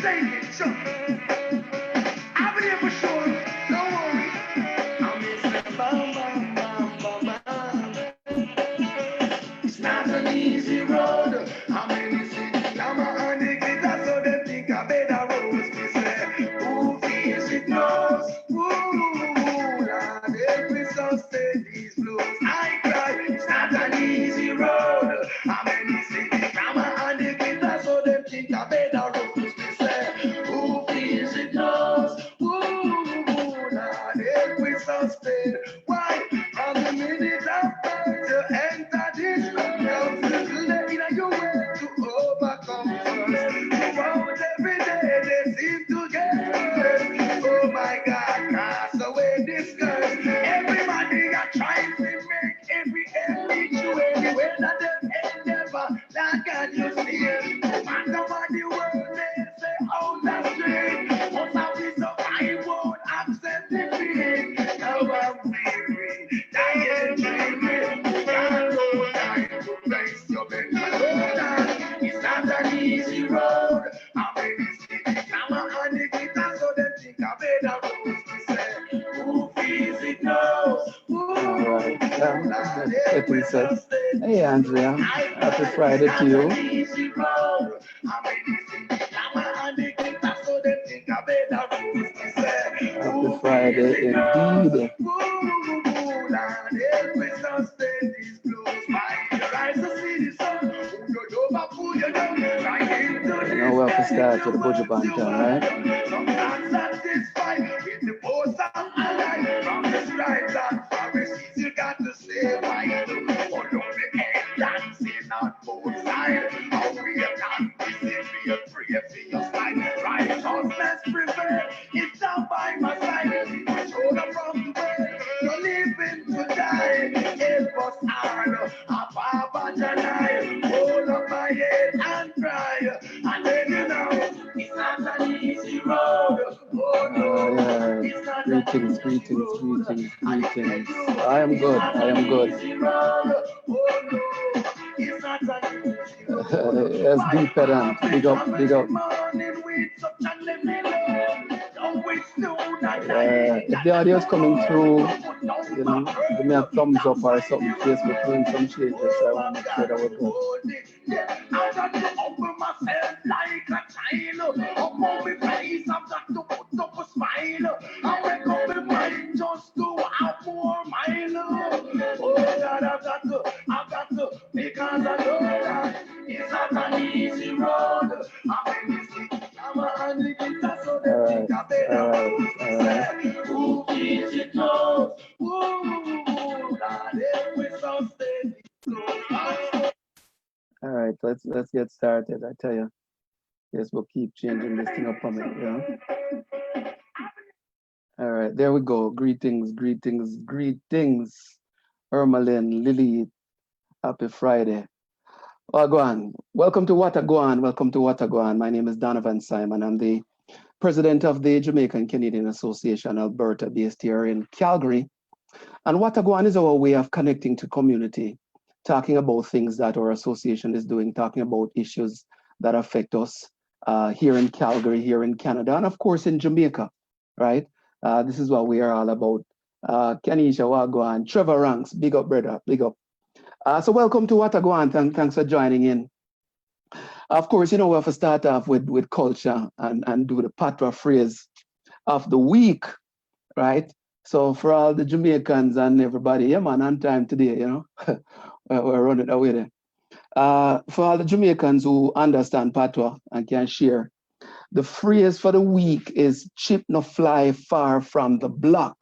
Take it, sure. I'll be there for sure. Don't worry. I'm missing bam, bam, bam, bam, bam. It's not an easy road. How many cities I'm on the glitter, so they think I better roads. Me say, who feels it knows? Ooh, Lord, every sustain these blues. I cry. It's not an easy road. How many cities I'm on the glitter, so they think I better roads. Me say, who feels it knows? Ooh, Lord, every sustain. Why? From the minute after to enter this club, let your way to overcome first. Throughout every day, they seem to get worse. Oh my God, cast away this curse. Everybody are trying to make every end meet you anywhere that they endeavor. That can you see it? No matter what the world may say, out that street. Must have this up, I won't accept defeat. Now I'm weary, dying dreaming. Got no time to place your mental hold on. It's not an easy road. How many cities come on the guitar so they think I better roads to say. Who feels it knows? All right. Yeah, that's Clinton said. Hey, Andrea. Happy Friday to you. Easy road. How many cities come on the guitar so they think I better roads to say. Happy Who feels Friday it knows? indeed. Lord, every sustain these blues. Find your eyes to see the sun. You over, pull you down. Right into You know, we this have to day. start with the The Buju words you Banton, have right? done. Sometimes satisfied with the post of a life. From the scribes and Pharisees, you got to stay right. Oh, don't be dancing on both sides. How we have done this, be a free for your side. Righteousness prevail. It's down by my side. Shoulder from the way. You're living to die. Help us all. Papa Janai. Hold up my head and cry. And then you know, it's not an easy road. Oh no, Yeah. it's not an Greetings, easy greetings, road. greetings, I tell greetings. you, I am it's good. not I am an good. easy road. Oh no, it's not an easy road. SD Why Pedant. I've been Big up, big up. traveling morning with such a living love. Don't waste no Yeah. night. If the audio is coming through, you Don't know, give me a my thumbs up or find something. the way. Facebook doing some changes, so I Oh want to my make sure God, that we're good. hold it. Yeah, I got to open myself like a child. Up on my face, I've got to put up a smile. I wake up my mind just to have more mile. Oh God, I've got to, because I know that it's not an easy road. I'm in this city, I'm on the guitar, so All they think right, I better all right, road. all right. Who is it knows? Ooh, Lord, every sustain these All right, let's get started. I tell you, yes, we'll keep changing this thing up on me, you know. All right, there we go. Greetings, greetings, greetings. Ermalyn, Lily, happy Friday. Wagwan. Welcome to Wataguan. Welcome to Wataguan. My name is Donovan Simon. I'm the president of the Jamaican Canadian Association, Alberta, based here in Calgary. And Wataguan is our way of connecting to community, talking about things that our association is doing, talking about issues that affect us here in Calgary, here in Canada, and of course in Jamaica, right? This is what we are all about. Kanisha Wagwan, Trevor Ranks, big up, brother, big up. So welcome to Wataguan. Thanks for joining in. Of course, you know, we have to start off with culture and do the patois phrase of the week, right? So for all the Jamaicans and everybody, yeah, man, on time today, you know, we're running away there. For all the Jamaicans who understand patois and can share, the phrase for the week is "chip no fly far from the block,"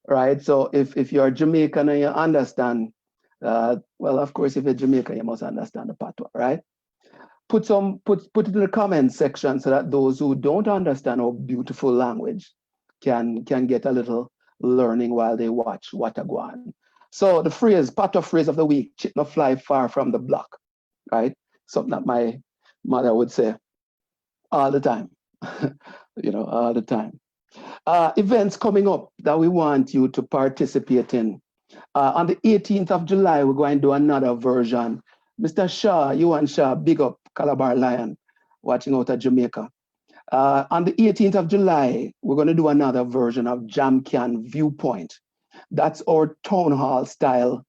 right? So if you're Jamaican and you understand, well, of course, if you're Jamaican, you must understand the patois, right? Put it in the comment section so that those who don't understand our beautiful language can get a little learning while they watch Watagwan. So the phrase, patois phrase of the week, chip no fly far from the block, right? Something that my mother would say all the time, you know, all the time. Events coming up that we want you to participate in. On the 18th of July, we're going to do another version. Mr. Shaw, you and Shaw, big up Calabar Lion, watching out of Jamaica. On the 18th of July, we're going to do another version of JamCan Viewpoint. That's our town hall style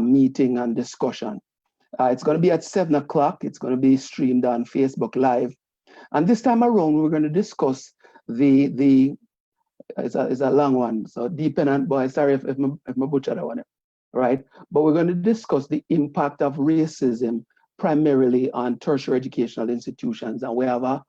meeting and discussion. It's going to be at 7 o'clock. It's going to be streamed on Facebook Live. And this time around, we're going to discuss it's a long one. So dependent, boy, sorry if I butcher that one, right? But we're going to discuss the impact of racism primarily on tertiary educational institutions. And we have a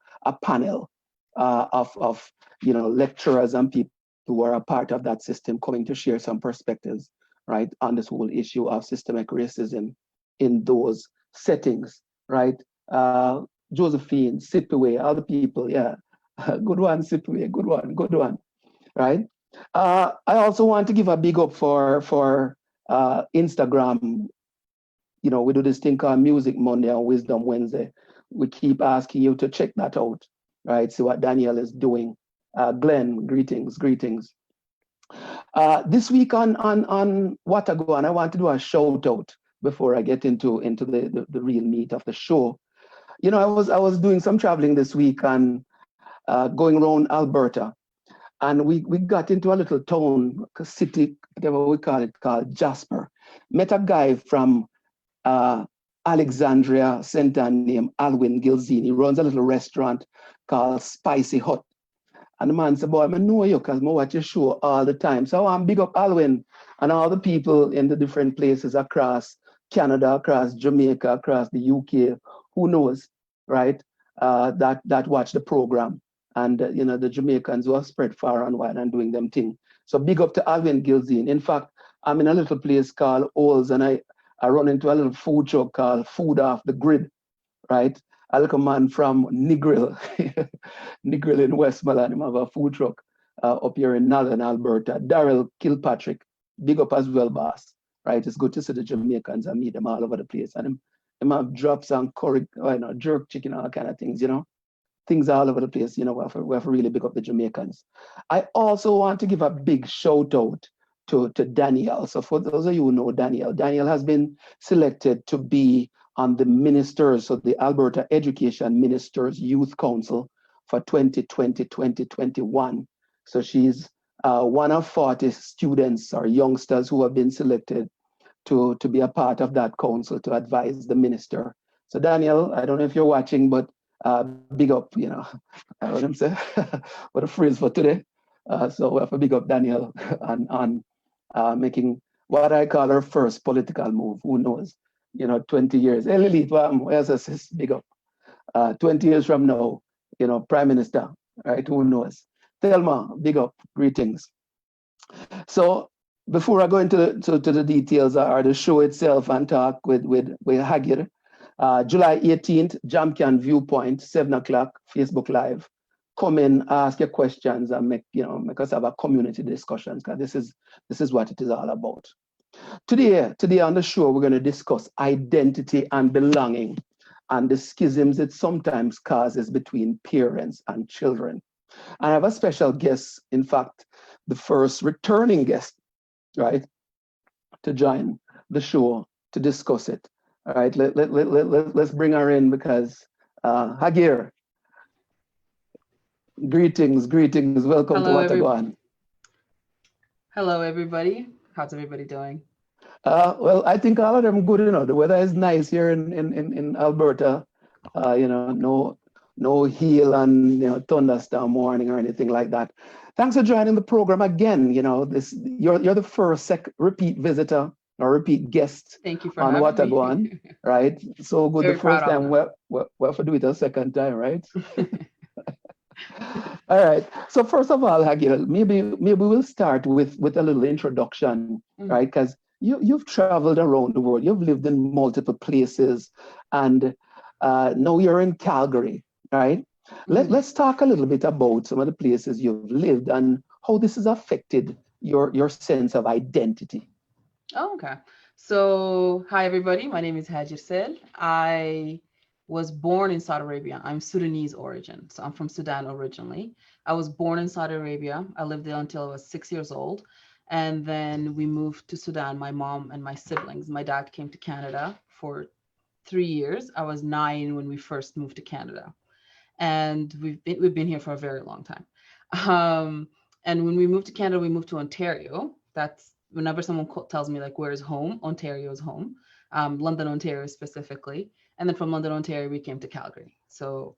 panel of lecturers and people who are a part of that system coming to share some perspectives, right, on this whole issue of systemic racism in those settings, right? Josephine, Sipaway, other people, yeah. Good one, Sipaway, good one, right? I also want to give a big up for Instagram. We do this thing called Music Monday and Wisdom Wednesday. We keep asking you to check that out, right? See what Daniel is doing. Glenn, greetings. This week on Watago, and I want to do a shout out before I get into the real meat of the show. I was doing some traveling this week and going around Alberta, and we got into a little town, city, whatever we call it, called Jasper. Met a guy from Alexandria Center named Alwyn Gilzine. He runs a little restaurant called Spicy Hut. And the man said, boy, I know you because I watch your show all the time. So I want to big up Alwyn and all the people in the different places across Canada, across Jamaica, across the UK, who knows, right, that watch the program. And, the Jamaicans who have spread far and wide and doing them thing. So big up to Alwyn Gilzine. In fact, I'm in a little place called Oles, and I run into a little food truck called Food Off the Grid, right? I look a man from Negril, Negril in Westmoreland. He have a food truck up here in Northern Alberta. Daryl Kilpatrick, big up as well, boss. Right? It's good to see the Jamaicans and meet them all over the place. And him have drops and curry, jerk chicken, all kind of things, Things all over the place, we have to really big up the Jamaicans. I also want to give a big shout out to Daniel. So for those of you who know Daniel has been selected to be on the ministers, so the Alberta Education Ministers Youth Council for 2020-2021. So she's one of 40 students or youngsters who have been selected to be a part of that council to advise the minister. So Daniel, I don't know if you're watching, but big up, I heard him say, what a phrase for today. So we have to big up Daniel on making what I call her first political move. Who knows? 20 years. Hey, Lilith, where's this? Big up. 20 years from now, Prime Minister, right? Who knows? Thelma, big up. Greetings. So before I go into the details or the show itself and talk with Hagir, July 18th, JamCan Viewpoint, 7 o'clock, Facebook Live. Come in, ask your questions, and make us have a community discussion, because this is what it is all about. Today on the show, we're going to discuss identity and belonging and the schisms it sometimes causes between parents and children. And I have a special guest, in fact, the first returning guest, right, to join the show to discuss it. All right, let's bring her in, because Hagir, greetings, welcome to Watago. Hello, everybody. How's everybody doing? Well, I think all of them good. The weather is nice here in Alberta. No hail and thunderstorm warning or anything like that. Thanks for joining the program again. You're the first repeat visitor or repeat guest. Thank you for on Watago, right? So good. Very the first time we have to do it a second time, right? All right. So first of all, Hagir, maybe we'll start with a little introduction, right? Because you've traveled around the world, you've lived in multiple places, and now you're in Calgary, right? Let's talk a little bit about some of the places you've lived and how this has affected your sense of identity. Oh, okay. So, hi everybody. My name is Hagir Sel. I was born in Saudi Arabia. I'm Sudanese origin, so I'm from Sudan originally. I was born in Saudi Arabia. I lived there until I was 6 years old. And then we moved to Sudan, my mom and my siblings. My dad came to Canada for 3 years. I was 9 when we first moved to Canada. and we've been here for a very long time. And when we moved to Canada, we moved to Ontario. That's whenever someone tells me like, where is home? Ontario is home. London, Ontario specifically. And then from London, Ontario, we came to Calgary. So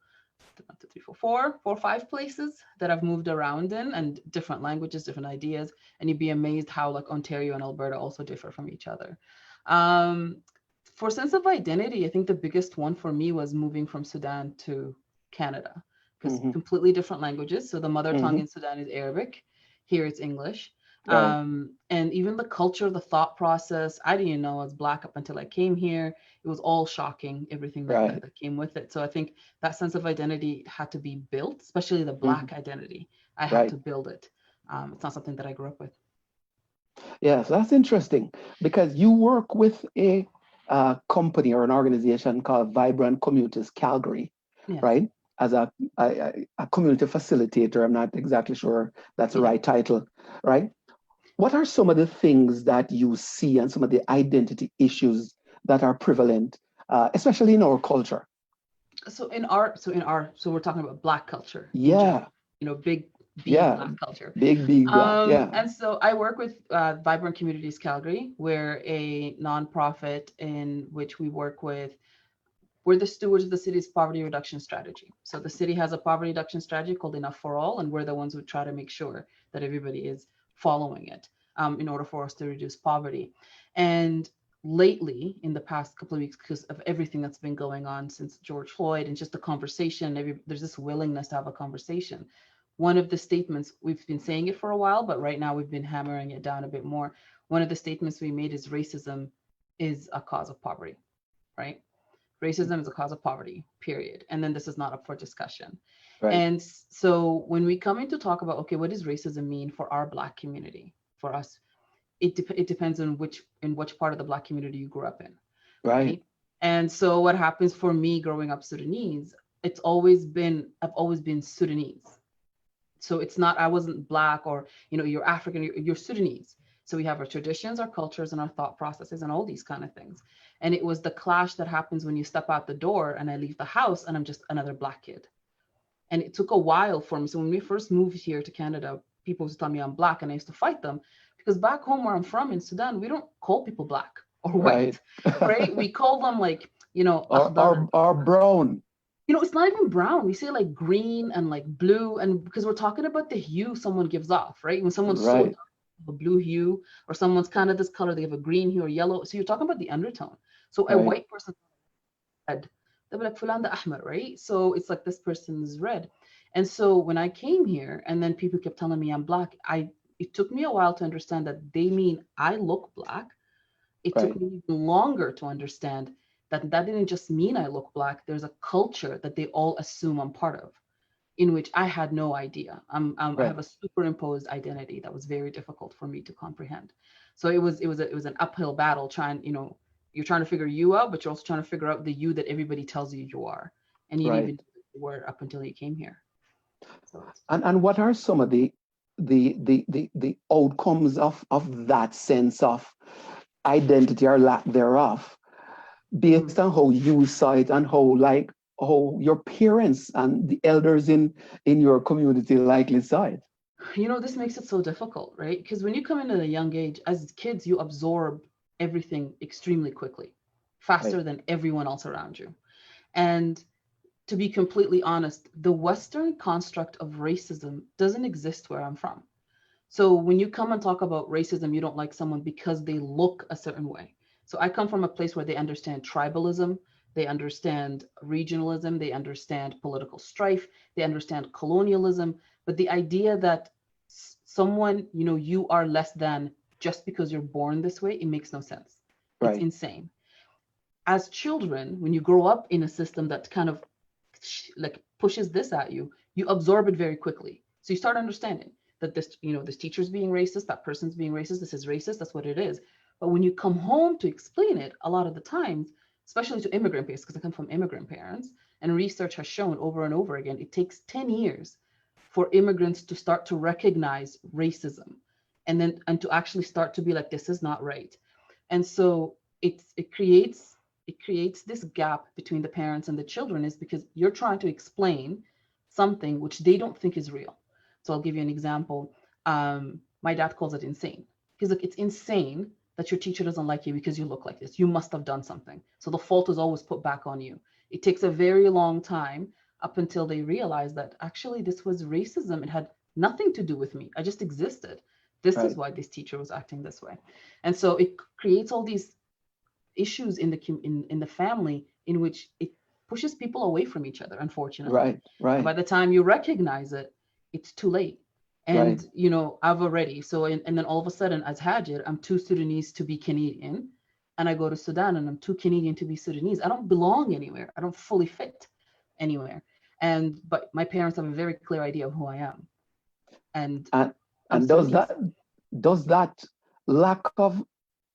1, 2, 3, 4, 4 or 5 places that I've moved around in, and different languages, different ideas. And you'd be amazed how like Ontario and Alberta also differ from each other. For sense of identity, I think the biggest one for me was moving from Sudan to Canada, because completely different languages. So the mother tongue in Sudan is Arabic. Here it's English. Right. And even the culture, the thought process, I didn't know I was Black up until I came here. It was all shocking, everything that came with it. So I think that sense of identity had to be built, especially the Black identity. I had to build it. It's not something that I grew up with. Yes, that's interesting, because you work with a company or an organization called Vibrant Communities Calgary, right? As a community facilitator. I'm not exactly sure that's the right title, right? What are some of the things that you see and some of the identity issues that are prevalent, especially in our culture? So we're talking about Black culture. Yeah. Big Black culture. Big Black, yeah. And so I work with Vibrant Communities Calgary. We're a nonprofit in which we work with, we're the stewards of the city's poverty reduction strategy. So the city has a poverty reduction strategy called Enough for All, and we're the ones who try to make sure that everybody is following it in order for us to reduce poverty. And lately, in the past couple of weeks, because of everything that's been going on since George Floyd and just the conversation, there's this willingness to have a conversation. One of the statements, we've been saying it for a while, but right now we've been hammering it down a bit more. One of the statements we made is racism is a cause of poverty, right? Racism is a cause of poverty, period. And then this is not up for discussion. Right. And so when we come in to talk about, okay, what does racism mean for our Black community? For us, it depends on which part of the Black community you grew up in. Right. And so what happens for me growing up Sudanese, I've always been Sudanese. So it's not, I wasn't Black or, you're African, you're Sudanese. So we have our traditions, our cultures, and our thought processes, and all these kind of things. And it was the clash that happens when you step out the door and I leave the house and I'm just another Black kid. And it took a while for me. So when we first moved here to Canada, people used to tell me I'm Black, and I used to fight them, because back home where I'm from in Sudan, we don't call people Black or white, right? We call them like, or brown. It's not even brown. We say like green and like blue, and because we're talking about the hue someone gives off, right? When someone's so dark, a blue hue, or someone's kind of this color, they have a green hue or yellow. So you're talking about the undertone. So a white person, red, they'll be like fulan da ahmar, right? So it's like this person is red. And so when I came here, and then people kept telling me I'm Black, it took me a while to understand that they mean I look Black. It took me even longer to understand that didn't just mean I look Black. There's a culture that they all assume I'm part of, in which I had no idea. I have a superimposed identity that was very difficult for me to comprehend. So it was an uphill battle trying, you're trying to figure you out, but you're also trying to figure out the you that everybody tells you you are. And you didn't even know you were up until you came here. So. And what are some of the outcomes of that sense of identity or lack thereof, based on how you saw it and how your parents and the elders in your community likely saw it? This makes it so difficult, right? Because when you come in at a young age, as kids, you absorb everything extremely quickly, faster than everyone else around you. And to be completely honest, the Western construct of racism doesn't exist where I'm from. So when you come and talk about racism, you don't like someone because they look a certain way. So I come from a place where they understand tribalism, they understand regionalism, they understand political strife, they understand colonialism, but the idea that someone, you are less than just because you're born this way, it makes no sense. It's insane. As children, when you grow up in a system that kind of like pushes this at you, you absorb it very quickly. So you start understanding that this teacher's being racist, that person's being racist, this is racist, that's what it is. But when you come home to explain it, a lot of the times, especially to immigrant parents, because I come from immigrant parents, and research has shown over and over again, it takes 10 years for immigrants to start to recognize racism and to actually start to be like, this is not right. And so it creates it creates this gap between the parents and the children, is because you're trying to explain something which they don't think is real. So I'll give you an example. My dad calls it insane. He's like, it's insane that your teacher doesn't like you because you look like this. You must have done something. So the fault is always put back on you. It takes a very long time up until they realize that actually this was racism. It had nothing to do with me. I just existed. This is why this teacher was acting this way. And so it creates all these issues in the family, in which it pushes people away from each other, unfortunately. Right. And by the time you recognize it, it's too late. And I've already, and then all of a sudden, as Hajer, I'm too Sudanese to be Canadian, and I go to Sudan and I'm too Canadian to be Sudanese. I don't belong anywhere. I don't fully fit anywhere. But my parents have a very clear idea of who I am. And does that lack of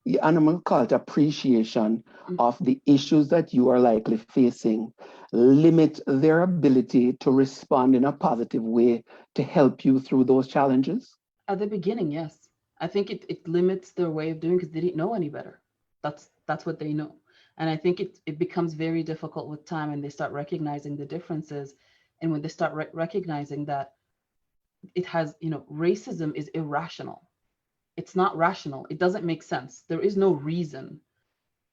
the animal cult appreciation of the issues that you are likely facing limit their ability to respond in a positive way to help you through those challenges? At the beginning, yes. I think it limits their way of doing, because they didn't know any better. That's what they know. And I think it becomes very difficult with time, and they start recognizing the differences. And when they start recognizing that it has, racism is irrational. It's not rational. It doesn't make sense. There is no reason.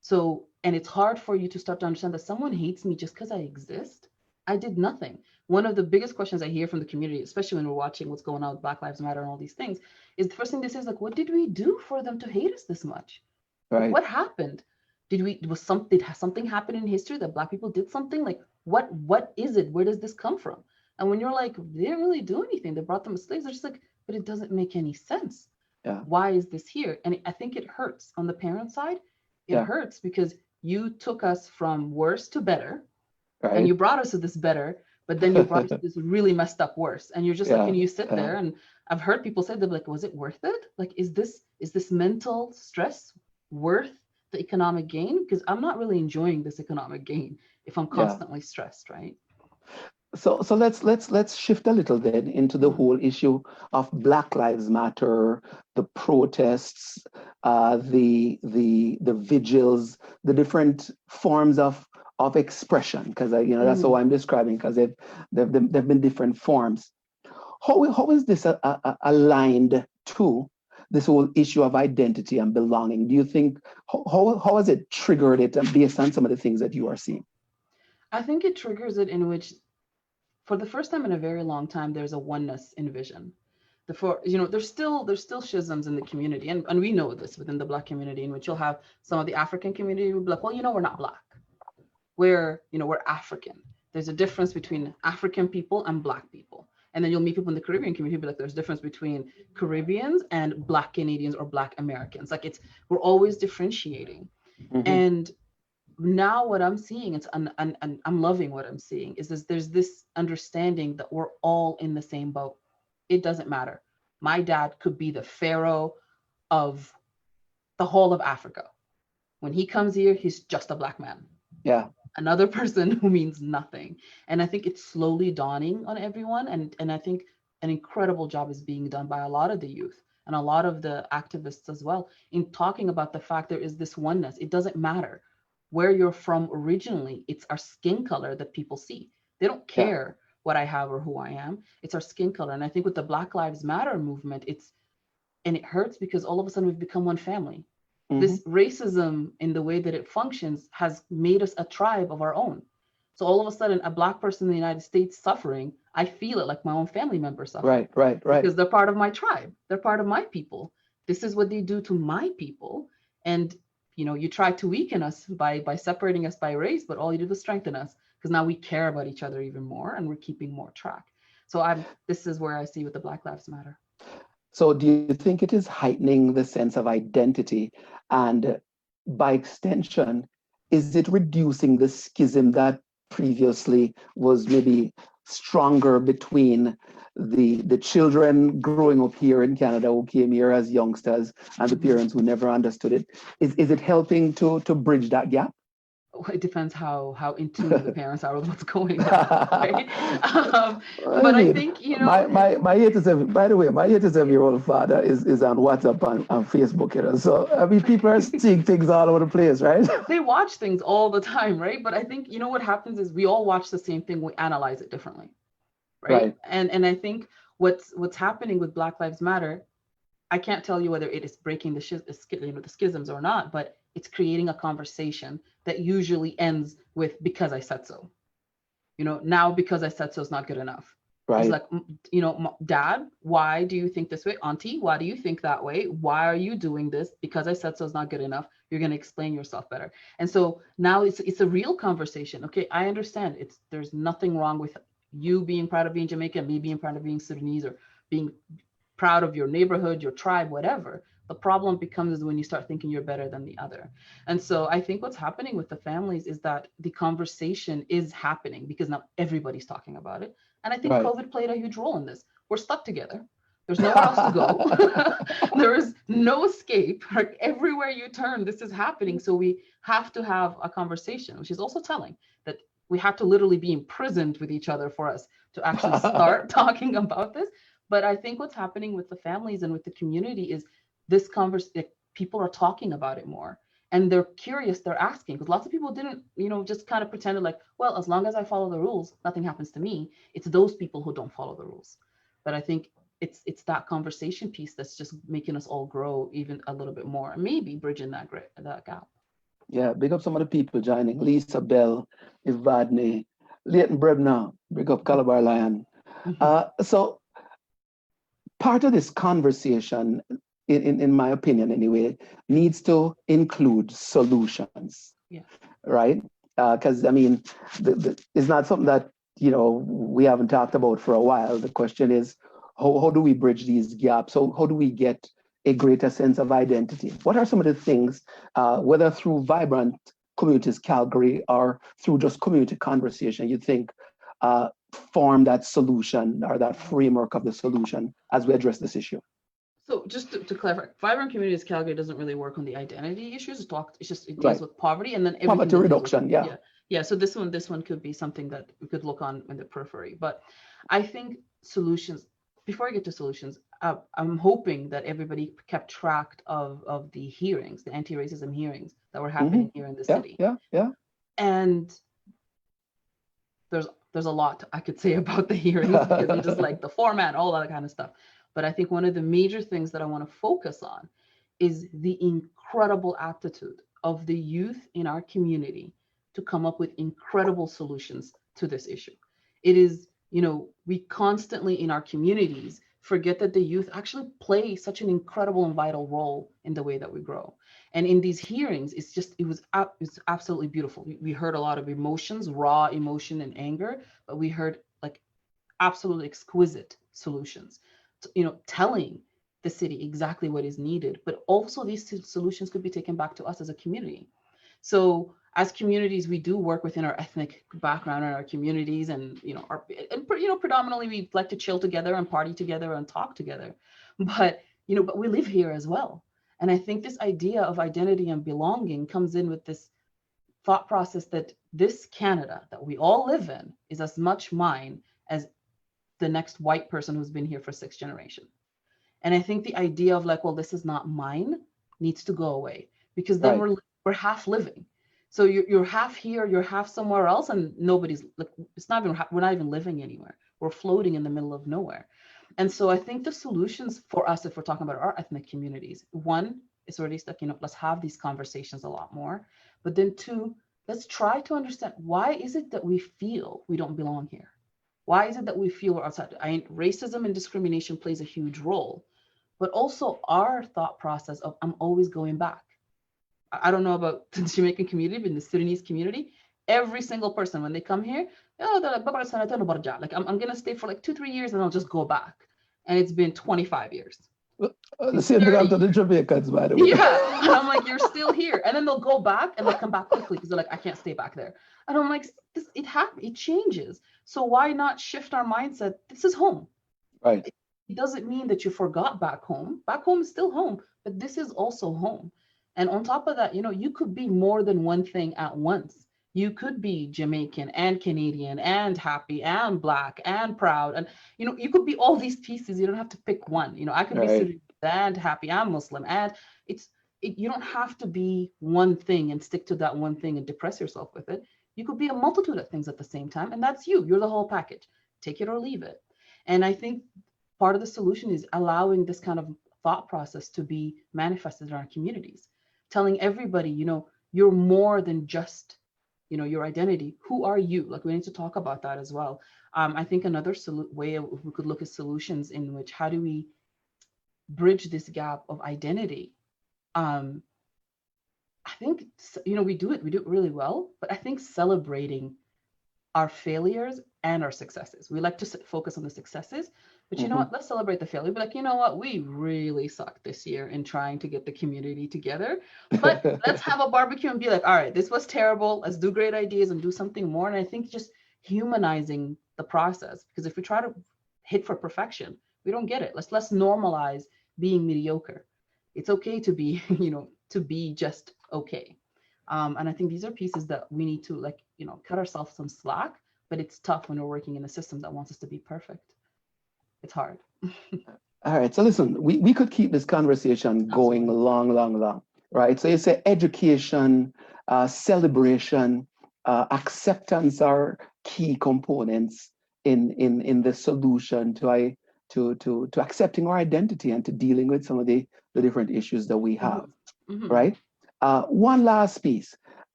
So, and it's hard for you to start to understand that someone hates me just because I exist. I did nothing. One of the biggest questions I hear from the community, especially when we're watching what's going on with Black Lives Matter and all these things, is the first thing they say is like, what did we do for them to hate us this much? Right. What happened? Did something happen in history that Black people did something? Like, what is it? Where does this come from? And when you're like, they didn't really do anything. They brought them as slaves. They're just like, but it doesn't make any sense. Yeah. Why is this here? And I think it hurts on the parent side. It hurts because you took us from worse to better, and you brought us to this better, but then you brought us to this really messed up worse. And you're just like, and you sit there, and I've heard people say, they're like, was it worth it? Like, is this mental stress worth the economic gain? Because I'm not really enjoying this economic gain if I'm constantly stressed, right? So let's shift a little then into the whole issue of Black Lives Matter, the protests, the vigils, the different forms of expression, because that's how I'm describing, because they've been different forms. How is this aligned to this whole issue of identity and belonging? Do you think how has it triggered it, based on some of the things that you are seeing? I think it triggers it in which, for the first time in a very long time, there's a oneness in vision. There's still schisms in the community, and we know this within the Black community, in which you'll have some of the African community will be like, well, we're not Black. We're African. There's a difference between African people and Black people. And then you'll meet people in the Caribbean community who'll be like, there's a difference between Caribbeans and Black Canadians or Black Americans. Like, we're always differentiating. And now what I'm seeing, and I'm loving what I'm seeing, is there's this understanding that we're all in the same boat. It doesn't matter. My dad could be the pharaoh of the whole of Africa. When he comes here, he's just a Black man. Yeah. Another person who means nothing. And I think it's slowly dawning on everyone. And I think an incredible job is being done by a lot of the youth and a lot of the activists as well, in talking about the fact there is this oneness. It doesn't matter where you're from originally. It's our skin color that people see. They don't care what I have or who I am. It's our skin color. And I think with the Black Lives Matter movement, it hurts because all of a sudden we've become one family. This racism, in the way that it functions, has made us a tribe of our own. So all of a sudden, a Black person in the United States suffering, I feel it like my own family member suffering. Right. Because they're part of my tribe. They're part of my people. This is what they do to my people. And you try to weaken us by separating us by race, but all you did was strengthen us, because now we care about each other even more, and we're keeping more track. So this is where I see with the Black Lives Matter. So do you think it is heightening the sense of identity? And by extension, is it reducing the schism that previously was maybe stronger between the children growing up here in Canada who came here as youngsters and the parents who never understood it? Is it helping to bridge that gap? it depends how in tune the parents are with what's going on, right? I But I mean, think, you know, my 87, by the way, my 87-year-old father is on WhatsApp and Facebook, you know. So I mean, people are seeing things all over the place, right? they watch things all the time, right? But I think, you know, what happens is we all watch the same thing, we analyze it differently, right? Right, And I think what's happening with Black Lives Matter, I can't tell you whether it is breaking the schisms or not, but it's creating a conversation that usually ends with because I said so. You know, now because I said so is not good enough. It's right, like, you know, Dad, why do you think this way? Auntie, why do you think that way? Why are you doing this? Because I said so is not good enough. You're going to explain yourself better. And so now it's a real conversation. Okay, I understand. There's nothing wrong with you being proud of being Jamaican, me being proud of being Sudanese, or being proud of your neighborhood, your tribe, whatever. The problem becomes when you start thinking you're better than the other. And so I think what's happening with the families is that the conversation is happening because now everybody's talking about it. And I think right. COVID played a huge role in this. We're stuck together. There's nowhere else to go. There is no escape. Like everywhere you turn, this is happening. So we have to have a conversation, which is also telling that we have to literally be imprisoned with each other for us to actually start talking about this. But I think what's happening with the families and with the community is this conversation, people are talking about it more and they're curious, they're asking, because lots of people didn't, you know, just kind of pretended like, well, as long as I follow the rules, nothing happens to me. It's those people who don't follow the rules. But I think it's that conversation piece that's just making us all grow even a little bit more, and maybe bridging that gap. Yeah, big up some of the people joining. Lisa Bell, Ivadne, Leighton Brebner, big up Calabar Lion. Mhm. So part of this conversation, in my opinion anyway, needs to include solutions, Yeah. right? Because I mean, it's not something that, you know, we haven't talked about for a while. The question is, how do we bridge these gaps? How do we get a greater sense of identity? What are some of the things, whether through Vibrant Communities Calgary or through just community conversation, you think form that solution or that framework of the solution as we address this issue? So just to clarify, Vibrant Communities Calgary doesn't really work on the identity issues. It deals Right. with poverty and then everything Poverty that deals with, reduction, yeah. yeah. So this one could be something that we could look on in the periphery. But I think solutions. Before I get to solutions, I'm hoping that everybody kept track of the hearings, the anti-racism hearings that were happening here in the Yeah, city. yeah. And there's a lot I could say about the hearings because you just like the format, all that kind of stuff. But I think one of the major things that I want to focus on is the incredible aptitude of the youth in our community to come up with incredible solutions to this issue. It is, you know, we constantly in our communities forget that the youth actually play such an incredible and vital role in the way that we grow. And in these hearings, it's absolutely beautiful. We heard a lot of emotions, raw emotion and anger, but we heard like absolutely exquisite solutions, you know, telling the city exactly what is needed. But also these solutions could be taken back to us as a community. So as communities, we do work within our ethnic background and our communities, and predominantly we like to chill together and party together and talk together. But but we live here as well. And I think this idea of identity and belonging comes in with this thought process that this Canada that we all live in is as much mine as the next white person who's been here for 6 generations. And I think the idea of like, well, this is not mine needs to go away, because then Right. we're half living. So you're half here, you're half somewhere else, and nobody's like, it's not even, we're not even living anywhere. We're floating in the middle of nowhere. And so I think the solutions for us, if we're talking about our ethnic communities, one is already stuck, let's have these conversations a lot more. But then two, let's try to understand, why is it that we feel we don't belong here? Why is it that we feel we're outside? Racism and discrimination plays a huge role, but also our thought process of I'm always going back. I don't know about the Jamaican community, but in the Sudanese community, every single person when they come here, oh, they're like, I'm gonna stay for like 2-3 years and I'll just go back. And it's been 25 years. The same thing happened to the Jamaicans, by the way. Yeah. And I'm like, you're still here. And then they'll go back and they'll come back quickly because they're like, I can't stay back there. And I'm like, it changes. So why not shift our mindset? This is home. Right. It doesn't mean that you forgot back home. Back home is still home, but this is also home. And on top of that, you could be more than one thing at once. You could be Jamaican and Canadian and happy and Black and proud. And, you could be all these pieces. You don't have to pick one. I could be Right. Sudanese and happy and Muslim. And you don't have to be one thing and stick to that one thing and depress yourself with it. You could be a multitude of things at the same time. And that's you. You're the whole package. Take it or leave it. And I think part of the solution is allowing this kind of thought process to be manifested in our communities, telling everybody, you're more than just, your identity. Who are you? Like, we need to talk about that as well. I think another way we could look at solutions in which, how do we bridge this gap of identity? I think, we do it really well, but I think celebrating our failures and our successes. We like to focus on the successes, but you know what? Let's celebrate the failure. Be like, you know what? We really sucked this year in trying to get the community together. But let's have a barbecue and be like, all right, this was terrible. Let's do great ideas and do something more. And I think just humanizing the process, because if we try to hit for perfection, we don't get it. Let's normalize being mediocre. It's okay to be, to be just okay. And I think these are pieces that we need to cut ourselves some slack, but it's tough when we're working in a system that wants us to be perfect. It's hard. All right. So listen, we could keep this conversation going long, right? So you say education, celebration, acceptance are key components in the solution to accepting our identity and to dealing with some of the different issues that we have, right? One last piece.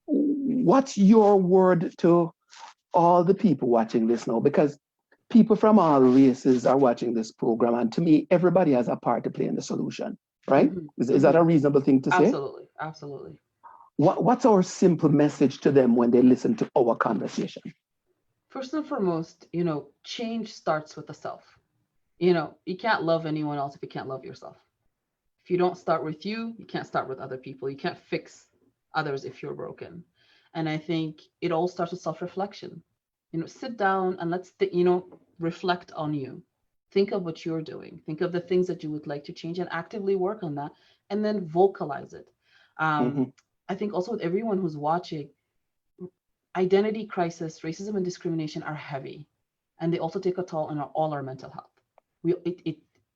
What's your word to all the people watching this now? Because people from all races are watching this program, and to me, everybody has a part to play in the solution, right? Is that a reasonable thing to say? Absolutely. What's our simple message to them when they listen to our conversation? First and foremost, change starts with the self. You can't love anyone else if you can't love yourself. If you don't start with you, you can't start with other people. You can't fix others if you're broken. And I think it all starts with self-reflection. Sit down and let's, reflect on you. Think of what you're doing. Think of the things that you would like to change and actively work on that, and then vocalize it. I think also with everyone who's watching, identity crisis, racism and discrimination are heavy, and they also take a toll on all our mental health.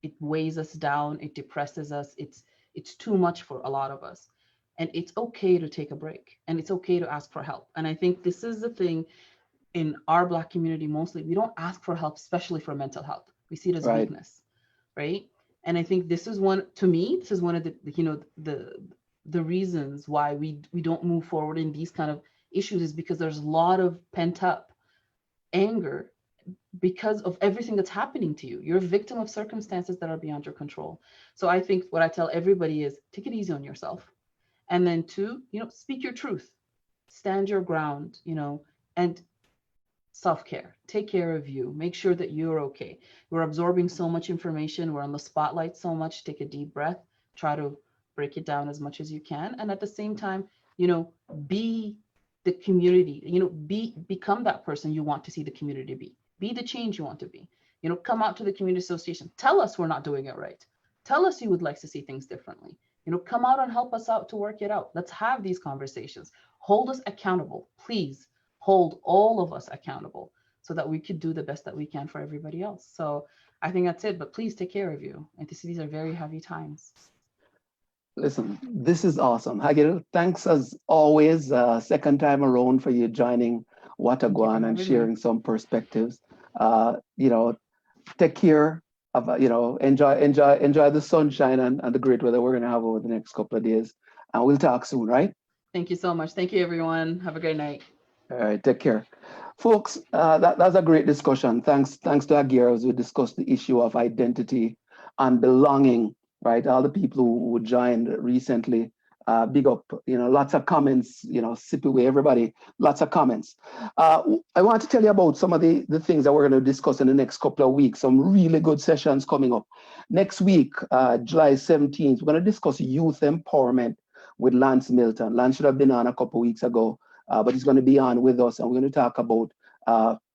It weighs us down. It depresses us. It's too much for a lot of us. And it's okay to take a break, and it's okay to ask for help. And I think this is the thing in our Black community, mostly, we don't ask for help, especially for mental health. We see it as weakness, right? And I think this is one of the reasons why we don't move forward in these kind of issues, is because there's a lot of pent up anger because of everything that's happening to you. You're a victim of circumstances that are beyond your control. So I think what I tell everybody is, take it easy on yourself. And then 2, speak your truth, stand your ground, and self-care. Take care of you. Make sure that you're okay. We're absorbing so much information. We're on the spotlight so much. Take a deep breath. Try to break it down as much as you can. And at the same time, be the community, become that person you want to see the community be. Be the change you want to be. Come out to the community association. Tell us we're not doing it right. Tell us you would like to see things differently. Come out and help us out to work it out. Let's have these conversations. Hold us accountable. Please hold all of us accountable so that we could do the best that we can for everybody else. So I think that's it, but please take care of you. And these are very heavy times. Listen, this is awesome. Hagil, thanks as always, second time around for you joining Watagwan and sharing some perspectives. Take care of, enjoy the sunshine and the great weather we're going to have over the next couple of days. And we'll talk soon, right? Thank you so much. Thank you, everyone. Have a great night. All right, take care. Folks, that's a great discussion. Thanks to Aguirre as we discussed the issue of identity and belonging, right? All the people who joined recently, big up, lots of comments, sip away, everybody, lots of comments. I want to tell you about some of the things that we're going to discuss in the next couple of weeks, some really good sessions coming up. Next week, July 17th, we're going to discuss youth empowerment with Lance Milton. Lance should have been on a couple of weeks ago, but he's going to be on with us, and we're going to talk about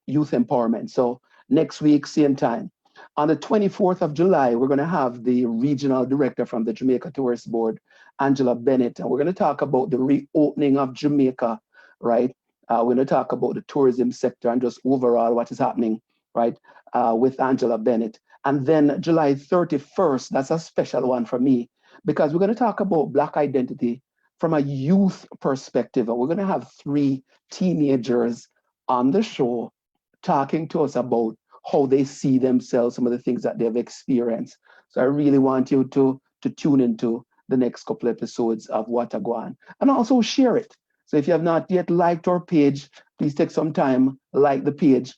youth empowerment. So next week, same time. On the 24th of July, we're going to have the regional director from the Jamaica Tourist Board, Angela Bennett, and we're going to talk about the reopening of Jamaica right? We're going to talk about the tourism sector and just overall what is happening, right, with Angela Bennett. And then July 31st, that's a special one for me because we're going to talk about Black identity from a youth perspective. And we're going to have 3 teenagers on the show talking to us about how they see themselves, some of the things that they've experienced. So I really want you to tune into the next couple episodes of Watagwan and also share it. So if you have not yet liked our page, please take some time, like the page.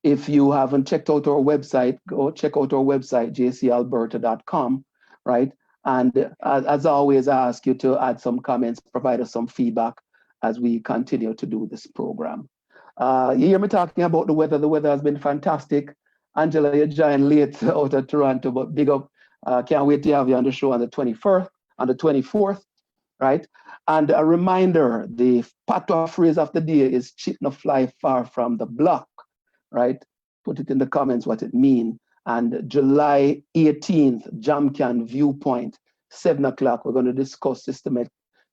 If you haven't checked out our website, go check out our website, jcalberta.com, right? And as always, I ask you to add some comments, provide us some feedback as we continue to do this program. You hear me talking about the weather. The weather has been fantastic. Angela, you're joining late out of Toronto, but big up. Can't wait to have you on the show on the 21st, on the 24th, right? And a reminder, the patois phrase of the day is "chip no fly far from the block," right? Put it in the comments what it means. And July 18th, Jamcan Viewpoint, 7 o'clock, we're going to discuss systemic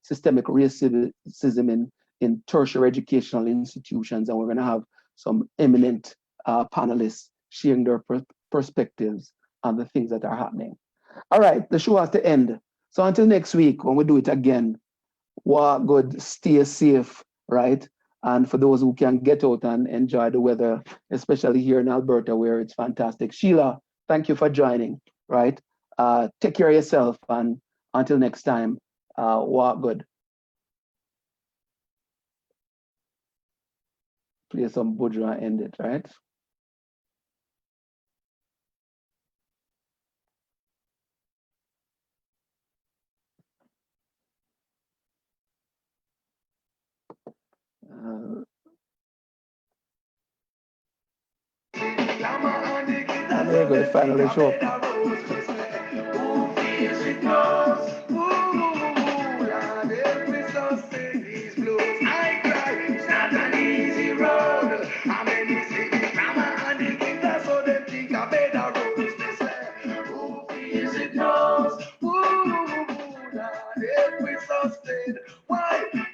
racism in tertiary educational institutions. And we're going to have some eminent panelists sharing their perspectives on the things that are happening. All right, the show has to end. So until next week, when we do it again, walk good, stay safe, right? And for those who can get out and enjoy the weather, especially here in Alberta, where it's fantastic. Sheila, thank you for joining, right? Take care of yourself, and until next time, walk good. Play some Budra and end it, right? There you go, the final show. Why?